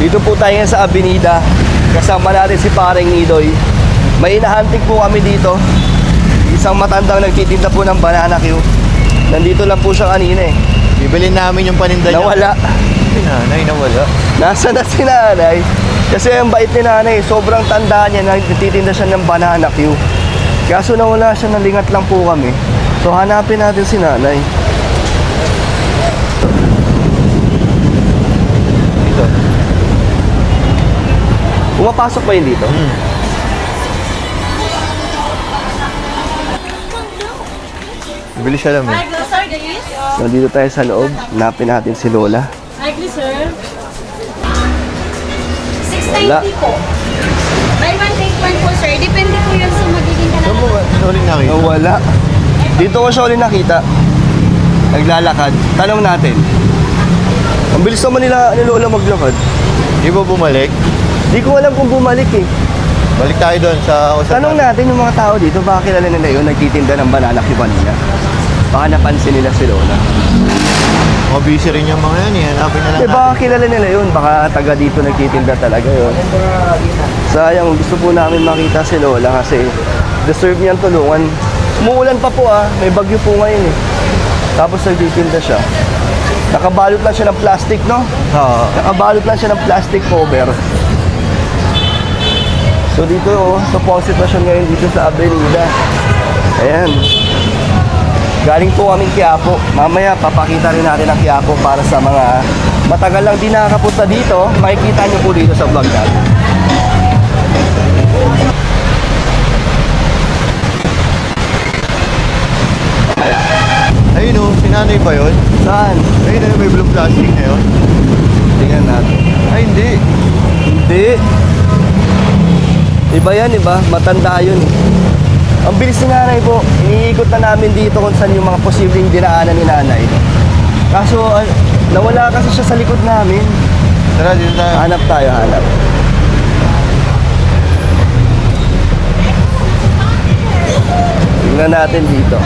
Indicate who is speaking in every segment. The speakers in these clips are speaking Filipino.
Speaker 1: Dito po tayo ngayon sa Avenida. Kasama natin si Pareng Nidoy. May inahantik po kami dito. Isang matandang nagtitinda po ng banana Q. Nandito lang po siya kanina eh.
Speaker 2: Bibilin namin yung paninda niya.
Speaker 1: Nawala.
Speaker 2: Si nanay, nawala.
Speaker 1: Nasa na si nanay? Kasi ang bait ni nanay, sobrang tanda niya, nagtitinda siya ng banana Q. Kaso nawala siya, nalingat lang po kami. So hanapin natin si nanay.
Speaker 2: Dito.
Speaker 1: Pumapasok pa yun dito?
Speaker 2: Bibili siya lang eh.
Speaker 3: Hi, sir, guys.
Speaker 1: Nandito tayo sa loob, hanapin natin si Lola.
Speaker 3: Hi, sir.
Speaker 1: Wala.
Speaker 3: 690 po. Buy one, take one po, sir. Depende po yun sa magiging
Speaker 2: Saan mo
Speaker 3: kalala.
Speaker 2: ba? Huling nakita?
Speaker 1: Nawala. Dito ko siya ulit nakita. Naglalakad. Tanong natin. Ang bilis naman nila ni Lola maglakad.
Speaker 2: Di ba bumalik?
Speaker 1: Di ko alam kung bumalik eh.
Speaker 2: Balik tayo doon sa usap
Speaker 1: Tanong natin yung mga tao dito, baka kilala nila yun, nagtitinda ng banana Q kanina. Baka napansin nila si Lola.
Speaker 2: Mga busy rin yung mga yan eh. Hanapin na lang
Speaker 1: Eh
Speaker 2: natin.
Speaker 1: baka kilala nila yun, baka taga dito nagtitinda talaga yun. Sayang, gusto po namin makita si Lola kasi deserve niyang tulungan. Umuulan pa po may bagyo po ngayon eh. Tapos nagtitinda siya. Nakabalot lang siya ng plastic, no?
Speaker 2: Oo.
Speaker 1: Nakabalot lang siya ng plastic cover. So dito, sa pong sitwasyon ngayon dito sa Avenida. Ayan. Galing po kaming Quiapo. Mamaya papakita rin natin ang Quiapo para sa mga matagal lang di nakakapunta dito. Makikita nyo po dito sa vlog natin.
Speaker 2: Ayun o, si nanay ba yun?
Speaker 1: Saan?
Speaker 2: Ayun na may blue plastic na yun.
Speaker 1: Tingnan natin.
Speaker 2: Ay, hindi.
Speaker 1: Hindi. Iba yan, iba? Matanda yun eh. Ang bilis ni nanay po. Iniikot na namin dito kung saan yung mga posibleng dinaanan ni nanay. Kaso, nawala kasi siya sa likod namin.
Speaker 2: Tara, dito tayo.
Speaker 1: Hanap tayo, hanap. Tingnan natin dito.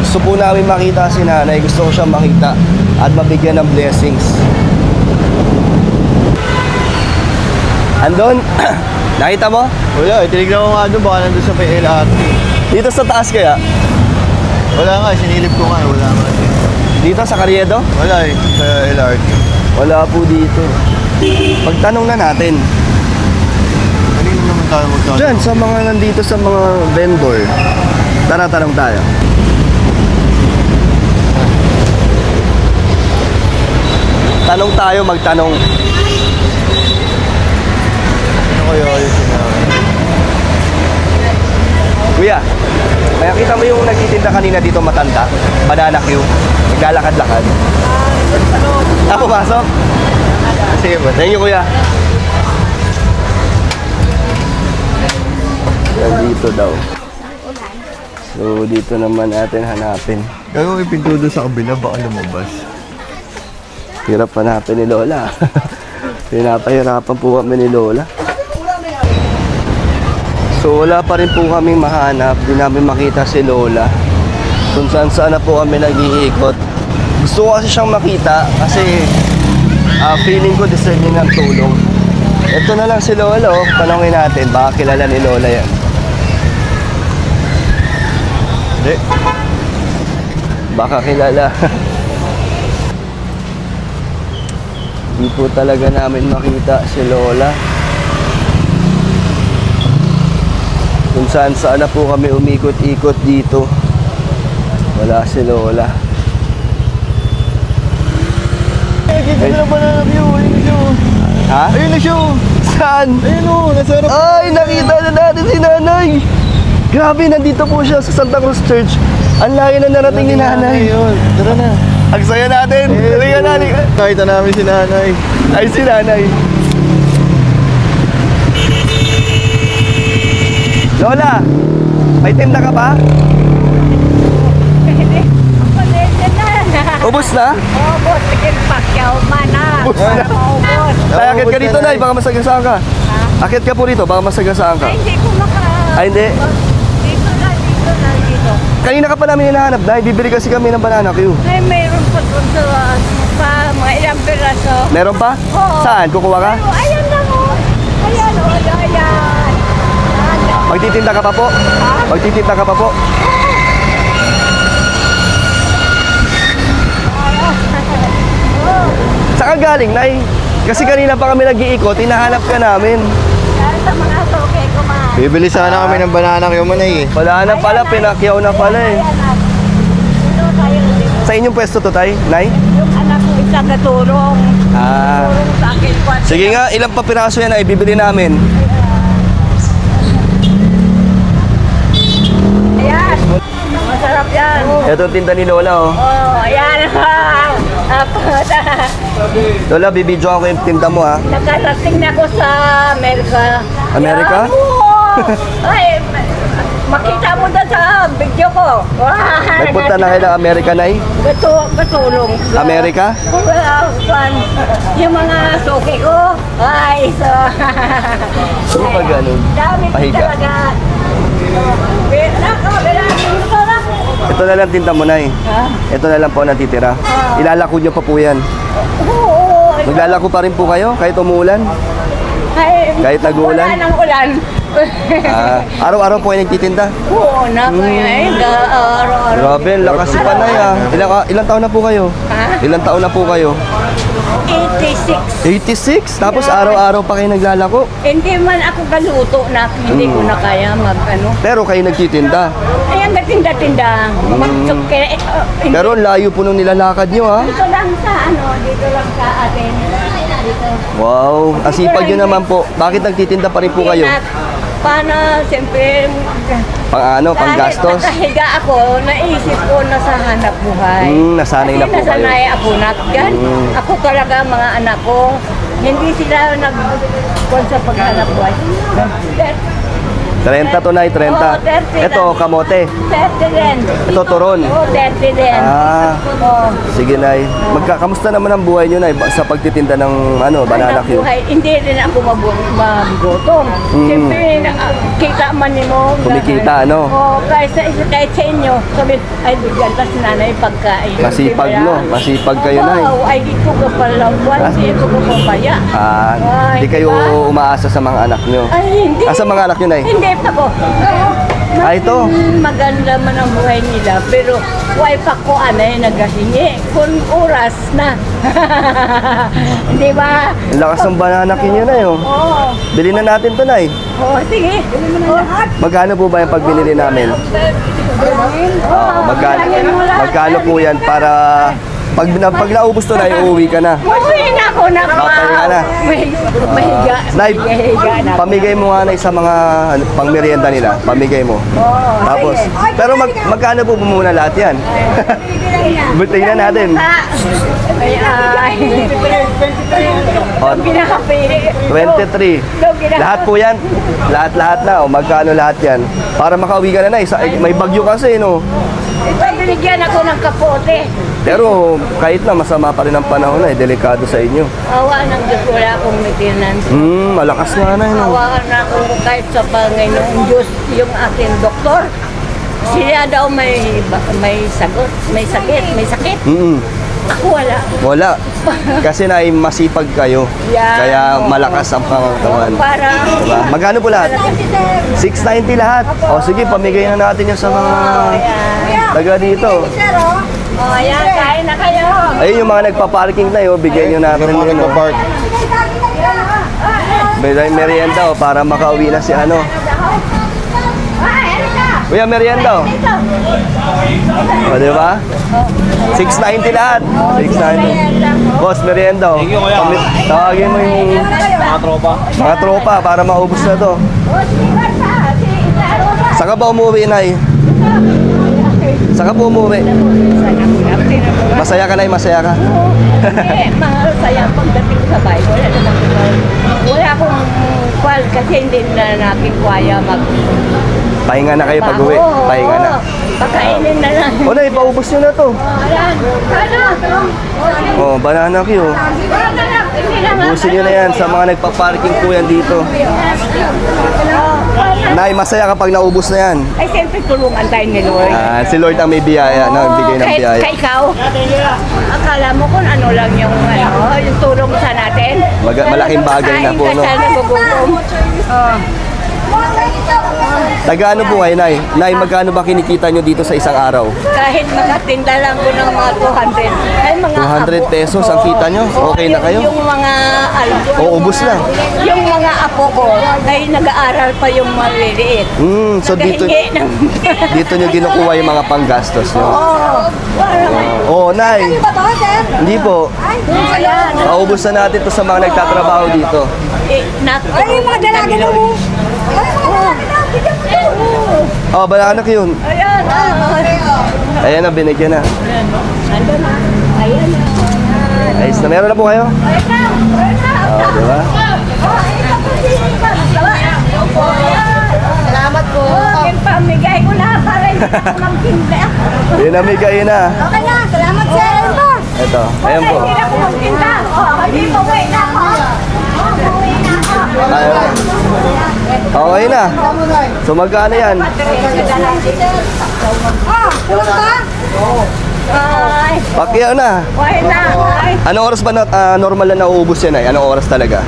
Speaker 1: Gusto po namin makita si nanay. Gusto ko siyang makita at mabigyan ng blessings. Andon? Nakita mo?
Speaker 2: Wala, tinignan ko nga doon. Baka nandun sa may LRT.
Speaker 1: Dito sa taas kaya?
Speaker 2: Wala nga, sinilip ko nga. Wala nga.
Speaker 1: Dito sa Carriedo?
Speaker 2: Wala eh, sa LRT.
Speaker 1: Wala po dito. Pagtanong na natin.
Speaker 2: Kanino naman tayo magtanong?
Speaker 1: Diyan, sa mga nandito sa mga vendor. Tara, tanong tayo. Tanong tayo, magtanong.
Speaker 2: Ano kayo yung sinabi?
Speaker 1: Kuya, may nakita mo yung nagtitinda kanina dito matanda? Banana Q. Naglalakad-lakad. Pumasok?
Speaker 2: Sige ba?
Speaker 1: Thank you, kuya. Yan, dito daw. So, dito naman natin hanapin.
Speaker 2: Gagawin yung pinto doon sa kabila, baka lumabas.
Speaker 1: Hirap hanapin ni Lola. Pinapahirapan po kami ni Lola. So, wala pa rin po kaming mahanap. Di namin makita si Lola. Kung saan na po kami nag-iikot. Gusto ko kasi siyang makita kasi feeling ko deserve niya ng tulong. Ito na lang si Lola, oh. Tanongin natin, baka kilala ni Lola yan.
Speaker 2: Hindi.
Speaker 1: Baka kilala. Di po talaga namin makita si Lola. Kung saan na po kami umikot-ikot dito. Wala si Lola.
Speaker 2: Kita na ba na view? Ayun na siya.
Speaker 1: Ha?
Speaker 2: Ayun na siya.
Speaker 1: Saan?
Speaker 2: Ayun o, nasa harap.
Speaker 1: Ay, nakita na natin si nanay. Grabe, nandito po siya sa Santa Cruz Church. Ang layo na narating ni nanay.
Speaker 2: Ayun, tara na.
Speaker 1: Ang saya natin. Halika na, halika.
Speaker 2: Nakita namin si nanay.
Speaker 1: Ay, si nanay. Lola, may tinda ka ba? Ubus na?
Speaker 3: Obot, sige, pakyaw man na.
Speaker 1: Ubus na.
Speaker 3: Obot.
Speaker 1: Ay, akit ka dito, Nay. Baka masagasaan ka. Akit ka po rito, baka masagasaan ka.
Speaker 3: Ay, hindi ko maka...
Speaker 1: Ay, hindi.
Speaker 3: Dito na, dito na, dito.
Speaker 1: Kanina ka pa namin hinahanap, Nay. Bibili kasi kami ng banana Q.
Speaker 3: Ay, mayroon pagpunto pa mga ilang piraso.
Speaker 1: Meron pa?
Speaker 3: Oo.
Speaker 1: Saan? Kukuha ka?
Speaker 3: Pero ayan lang oh. Ayan oh, ayan. Ayan.
Speaker 1: Magtitinda ka pa po? Magtitinda ka pa po? Saan ka galing, Nay? Kasi kanina pa kami nag-iikot, hinahanap ka namin.
Speaker 3: Dahil sa mga toke ko man.
Speaker 2: Bibili sana kami ng banana kayo man eh.
Speaker 1: Wala na pala, pinakyaw na pala eh.
Speaker 3: Ito tayo ulit.
Speaker 1: Sa inyong pwesto to, Tay? Nay?
Speaker 3: Yung anak ko isang natulong.
Speaker 1: Ah.
Speaker 3: Tulong sa akin.
Speaker 1: Sige nga, ilang pa piraso yan ay bibili namin.
Speaker 3: Ayan. Masarap yan.
Speaker 1: Ito ang tinda ni Lola, oh.
Speaker 3: Oh, ayan.
Speaker 1: Lola, bibidyo ako yung tinda mo, ha?
Speaker 3: Nakarating na ako sa Amerika.
Speaker 1: Amerika?
Speaker 3: Ayan, oo. Ay, makita mo na sa video ko.
Speaker 1: Nagpunta na kayo ng Amerika, Nay?
Speaker 3: Gatulong.
Speaker 1: Amerika?
Speaker 3: Yung mga suki ko. Ay, so.
Speaker 1: Ano ba ganun?
Speaker 3: Dami ko
Speaker 1: Pahiga.
Speaker 3: talaga.
Speaker 1: Ito na lang tinda mo, Nay.
Speaker 3: Ha?
Speaker 1: Ito na lang po ang natitira. Ilalako nyo pa po yan.
Speaker 3: Oo.
Speaker 1: Maglalako pa rin po kayo kahit umuulan.
Speaker 3: Ay,
Speaker 1: Kahit nag-uulan?
Speaker 3: Wala nang ulan.
Speaker 1: Araw-araw po kayo nagtitinda.
Speaker 3: Oo, na kaya araw-araw.
Speaker 1: Grabe, ang lakas pa, Nay, ah. Ilang taon na po kayo?
Speaker 3: Ha?
Speaker 1: Ilang taon na po kayo?
Speaker 3: 86.
Speaker 1: 86? Tapos araw-araw pa kayo naglalako?
Speaker 3: Hindi man ako galuto na hindi ko na kaya mag-ano.
Speaker 1: Pero kayo nagtitinda.
Speaker 3: Ayan, gatinda-tinda. Magsuke.
Speaker 1: Pero ang layo po nung nilalakad nyo, ha?
Speaker 3: Dito lang sa dito lang sa atin. Dito.
Speaker 1: Wow, ang sipag nyo naman po. Bakit nagtitinda pa rin po kayo?
Speaker 3: Paano, siyempre,
Speaker 1: Pang gastos?
Speaker 3: nakahiga ako, naisip ko na sa hanap buhay.
Speaker 1: Nasanay na po kayo.
Speaker 3: Nasanay ako na. Yan, ako talaga mga anak ko, hindi sila nag-kuwan sa paghanap buhay.
Speaker 1: 30 to, Nay, 30.
Speaker 3: Oo, 30
Speaker 1: Ito,
Speaker 3: lang.
Speaker 1: kamote.
Speaker 3: 30 din.
Speaker 1: Ito, turon.
Speaker 3: Oo, 30 din.
Speaker 1: Ah,
Speaker 3: Oo.
Speaker 1: sige, Nay. Kamusta naman ang buhay nyo, Nay, sa pagtitinda ng banana
Speaker 3: Hanap
Speaker 1: cue?
Speaker 3: buhay. Hindi rin ako magutom. Siyempre, kita man mo.
Speaker 1: Kumikita, ano?
Speaker 3: Oo, kahit sa inyo. Sabi, ay, bigyan pa si nanay pagkain.
Speaker 1: Masipag,
Speaker 3: Diba?
Speaker 1: no? Masipag kayo, Nay.
Speaker 3: Wow, ay, dito ko pala. Hindi ko papaya.
Speaker 1: Hindi kayo umaasa sa mga anak nyo.
Speaker 3: Ay, hindi.
Speaker 1: Sa mga anak nyo, Nay?
Speaker 3: Hindi pa ko.
Speaker 1: Ito.
Speaker 3: Maganda man ang buhay nila, pero wife ako nagahingi kung oras na. Di ba?
Speaker 1: Ang lakas ng banana cue nyo, Nay, oh.
Speaker 3: Oo.
Speaker 1: Bilhin na natin to, Nay.
Speaker 3: Oo, sige.
Speaker 1: Magkano po ba yung pagbinili namin? Magkano po yan para pag naubos to, Nay, uuwi ka na.
Speaker 3: Uwi na ako na.
Speaker 1: Papahinga na.
Speaker 3: Mahiga.
Speaker 1: Nay,
Speaker 3: Mahiga na.
Speaker 1: pamigay mo nga, Nay, sa mga pang-merienda nila. Pamigay mo.
Speaker 3: Oo.
Speaker 1: Tapos, pero magkano po muna lahat yan? Tingnan natin.
Speaker 3: Ay,
Speaker 1: Oh,
Speaker 3: pinakapili.
Speaker 1: 23. Lahat po yan. Lahat na. O, magkano lahat yan? Para makauwi ka na, Nay. May bagyo kasi, no?
Speaker 3: Binigyan ako ng kapote.
Speaker 1: Pero kahit na masama pa rin ang panahon, Nay. Delikado sa inyo.
Speaker 3: Awa ng Diyos, wala akong maintenance.
Speaker 1: Malakas nga, Nay, no?
Speaker 3: Awa na ako kahit sa Panginoong Diyos, yung aking doktor. Siya daw may sagot, may sakit. Ako wala.
Speaker 1: Wala. Kasi na masipag kayo.
Speaker 3: Yeah.
Speaker 1: Kaya malakas ang pangatawan.
Speaker 3: Para
Speaker 1: Diba? Magkano po lahat? 690 lahat. O sige, pamigay na natin yan sa mga taga dito.
Speaker 3: oh, ayan, kain na kayo.
Speaker 1: Ayun yung mga nagpa-parking na yun, bigyan nyo natin
Speaker 2: Yung mga
Speaker 1: yun. Oh.
Speaker 2: nagpa-park.
Speaker 1: May merienda o para makauwi na si ano.
Speaker 3: Ay, halika.
Speaker 1: Kuya, merienda o.
Speaker 3: Dito.
Speaker 1: O, di ba? 690 lahat. 690. Boss, merienda o.
Speaker 2: Thank you, kuya.
Speaker 1: Tawagin mo yung mga tropa para maubos na to. Saka ba umuwi, Nay? Saka po umuwi. Masaya ka, Nay? Masaya ka?
Speaker 3: Masaya pagdating sa bahay. Wala akong kwal kasi hindi na natin kwaya
Speaker 1: Pahinga na kayo pag-uwi. Pahinga na.
Speaker 3: Pakainin na lang.
Speaker 1: O, Nay, paubos nyo na to.
Speaker 3: Ayan.
Speaker 1: O, banana cue. Ubusin nyo na yan sa mga nagpa-parking po yan dito. Nay, masaya kapag naubos na yan.
Speaker 3: Ay, siyempre tulungan tayo ni Lord.
Speaker 1: Si Lord ang may biyaya, nagbigay ng
Speaker 3: kahit,
Speaker 1: biyaya.
Speaker 3: kahit ikaw, akala mo kung ano lang yung, yung tulong sa natin.
Speaker 1: Malaking bagay na po, no?
Speaker 3: Kasi nagugutom.
Speaker 1: Taga ano po kayo, Nay? Nay, magkano ba kinikita nyo dito sa isang araw?
Speaker 3: Kahit makatinda lang ko ng mga 200. Ay, mga
Speaker 1: 200 pesos ang kita nyo? Okay na kayo?
Speaker 3: Yung mga,
Speaker 1: Ubus na.
Speaker 3: Yung mga apo ko, ay nag-aaral pa yung maliliit.
Speaker 1: So dito,
Speaker 3: Nagahingi ng...
Speaker 1: dito nyo kinukuha yung mga panggastos nyo? Oo, Nay. Hindi po.
Speaker 3: Ayan.
Speaker 1: Maubos na natin to sa mga nagtatrabaho dito.
Speaker 3: Ay, yung mga dalaga na mo.
Speaker 1: Oh, bala anak yun.
Speaker 3: Ayan.
Speaker 1: Ayan na, binigyan na.
Speaker 3: Ando na. Ayan na.
Speaker 1: Ayos na. Meron na po kayo?
Speaker 3: Ayan na.
Speaker 1: Oo, di ba?
Speaker 3: Salamat po. Yung pamigay ko na para hindi ako magtinda.
Speaker 1: Binamigay na.
Speaker 3: Okay na. Salamat sir. Ayun po.
Speaker 1: Ito, ayan po.
Speaker 3: Hindi na ako magtinda. Hindi po uwi na ako. Uwi na ako.
Speaker 1: Ayun. Okay na. So magkano yan?
Speaker 3: Ay,
Speaker 1: Pakyaw na.
Speaker 3: why na? Ay,
Speaker 1: Anong oras ba normal na nauubos yan ay? Anong oras talaga?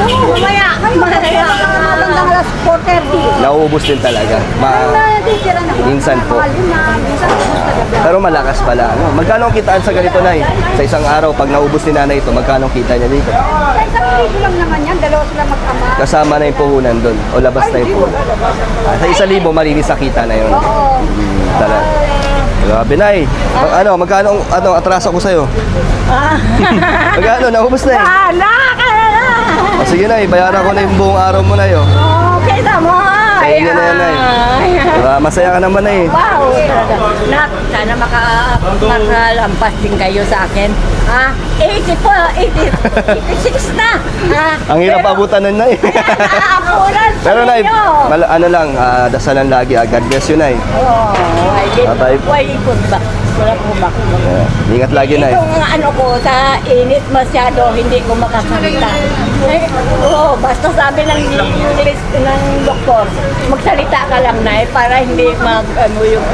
Speaker 3: mamaya. Mamaya. Hanggang alas 4:30.
Speaker 1: Nauubos din talaga. Minsan po. Pero malakas pala. Ano? Magkano ang kitaan sa ganito, Nay? Sa isang araw, pag naubos ni nanay ito, magkano ang kita niya dito?
Speaker 3: Ay, isang libo lang naman yan. Dalawa sila mag-ama.
Speaker 1: Kasama na yung puhunan doon. O labas na yung puhunan. Sa 1,000, malinis sa kita na yun.
Speaker 3: Oo.
Speaker 1: Talaga. Grabe, Nay. Magkano ang atraso ko sa'yo? Magkano? Naubos na eh.
Speaker 3: Wala ka na.
Speaker 1: O sige, Nay. Bayaran ko na yung buong araw mo na yun.
Speaker 3: Okay na mo.
Speaker 1: Sa inyo na yan, Nay. Diba? Masaya ka naman, Nay.
Speaker 3: Wow, talaga. Nak, sana makalampas din kayo sa akin. 80 po, 86 na.
Speaker 1: Ang hirap abutan nun, Nay.
Speaker 3: Naapunan sa
Speaker 1: Pero, Nay,
Speaker 3: inyo.
Speaker 1: ano lang, dasalan lagi. God bless you, Nay. Bye-bye.
Speaker 3: Why ikot ba? Wala ko ba?
Speaker 1: Ingat lagi, Nay.
Speaker 3: Itong ano ko, sa init masyado, hindi ko makasalita. Basta sabi ng English ng doktor, magsalita ka lang na para hindi ano yung...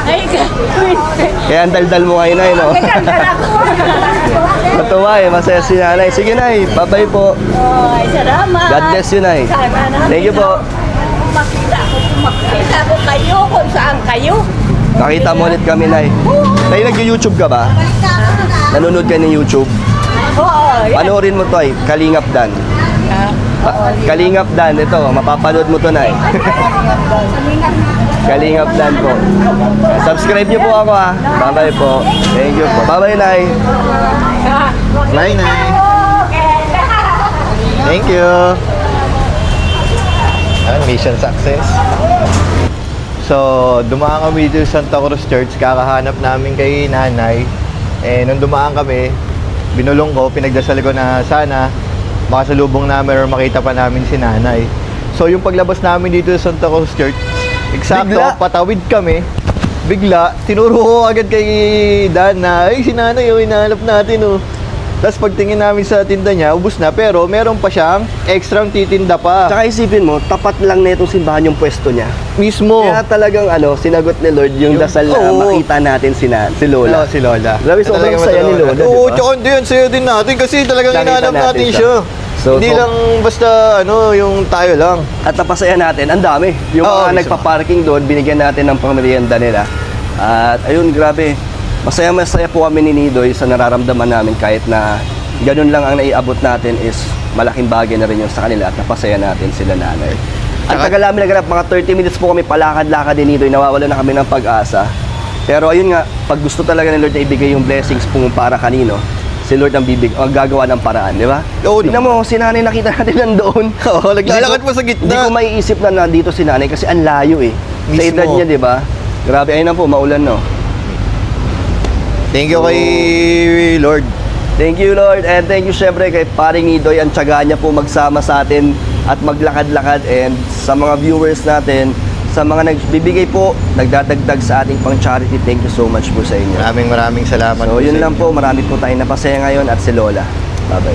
Speaker 3: Ay, gawin.
Speaker 1: Kaya ang daldal mo ngayon, Nay, no?
Speaker 3: Nagkandal ako.
Speaker 1: Matuwa eh, masaya si Nanay. Sige, Nay, bye-bye po.
Speaker 3: Ay, salamat.
Speaker 1: God bless you, Nay.
Speaker 3: Sana namin
Speaker 1: Thank you po.
Speaker 3: makita ko kayo kung saan kayo.
Speaker 1: Nakita mo ulit kami, Nay. Nay, nag-YouTube ka ba? Nanonood ka ng YouTube?
Speaker 3: Oo, yan.
Speaker 1: Panoorin mo to, ay. Kalingap Dan. Kalingap Dan, ito. Mapapanood mo to, Nay. Kalingap Dan po. Subscribe niyo po ako, ha. Bye-bye po. Thank you po. Bye-bye, Nay.
Speaker 2: Bye, Nay. Thank you. Mission success. So, dumaan kami dito sa Santa Cruz Church. Kakahanap namin kay nanay. Nung dumaan kami, binulong ko, pinagdasal ko na sana makasalubong namin or makita pa namin si nanay. So, yung paglabas namin dito sa Santa Cruz Church, eksakto,
Speaker 1: Bigla.
Speaker 2: patawid kami. Bigla, tinuro ko agad kay Dan na, ay, si nanay, yung hinahanap natin, oh. Tapos pagtingin namin sa tinda niya, ubus na. Pero meron pa siyang extra titinda pa.
Speaker 1: Tsaka isipin mo, tapat lang na itong simbahan yung pwesto niya.
Speaker 2: Mismo.
Speaker 1: Kaya talagang sinagot ni Lord yung dasal na
Speaker 2: Oo.
Speaker 1: makita natin si Lola.
Speaker 2: Si Lola.
Speaker 1: Grabe, sobrang
Speaker 2: Talagang
Speaker 1: saya ni
Speaker 2: matulungan.
Speaker 1: Lola,
Speaker 2: Oo,
Speaker 1: di ba?
Speaker 2: tsaka hindi yan, saya din natin kasi talagang
Speaker 1: Nakita
Speaker 2: hinahanap
Speaker 1: natin
Speaker 2: natin
Speaker 1: siya.
Speaker 2: siya.
Speaker 1: So,
Speaker 2: Hindi lang basta yung tayo lang.
Speaker 1: At napasaya natin, ang dami. Yung
Speaker 2: Oo,
Speaker 1: mga
Speaker 2: mismo.
Speaker 1: nagpa-parking doon, binigyan natin ng pangmerienda nila. At ayun, grabe. Masaya po kami ni Nidoy sa nararamdaman namin kahit na ganun lang ang naiabot natin is malaking bagay na rin yung sa kanila at napasaya natin sila nanay. At
Speaker 2: Saka-
Speaker 1: tagal namin naganap, mga 30 minutes po kami palakad-lakad ni Nidoy, nawawala na kami ng pag-asa. Pero ayun nga, pag gusto talaga ni Lord na ibigay yung blessings kung para kanino, si Lord ang gagawa ng paraan, di ba?
Speaker 2: Oo,
Speaker 1: Tingnan mo, si nanay nakita natin nandoon.
Speaker 2: Oo, naglalakad pa sa gitna.
Speaker 1: Hindi ko maiisip na nandito si nanay kasi ang layo eh. Sa
Speaker 2: Mismo.
Speaker 1: edad niya, di ba? Grabe, ayun na po, maulan no.
Speaker 2: Thank you kay Lord.
Speaker 1: Thank you, Lord, and thank you syempre kay Paring Nidoy. Ang tiyaga niya po magsama sa atin at maglakad-lakad, and sa mga viewers natin, sa mga nagbibigay po, nagdadagdag sa ating pang charity, thank you so much po sa inyo.
Speaker 2: Maraming salamat.
Speaker 1: So
Speaker 2: po
Speaker 1: yun
Speaker 2: sa
Speaker 1: lang
Speaker 2: inyo.
Speaker 1: po, marami po tayong napasaya ngayon at si Lola. Bye-bye.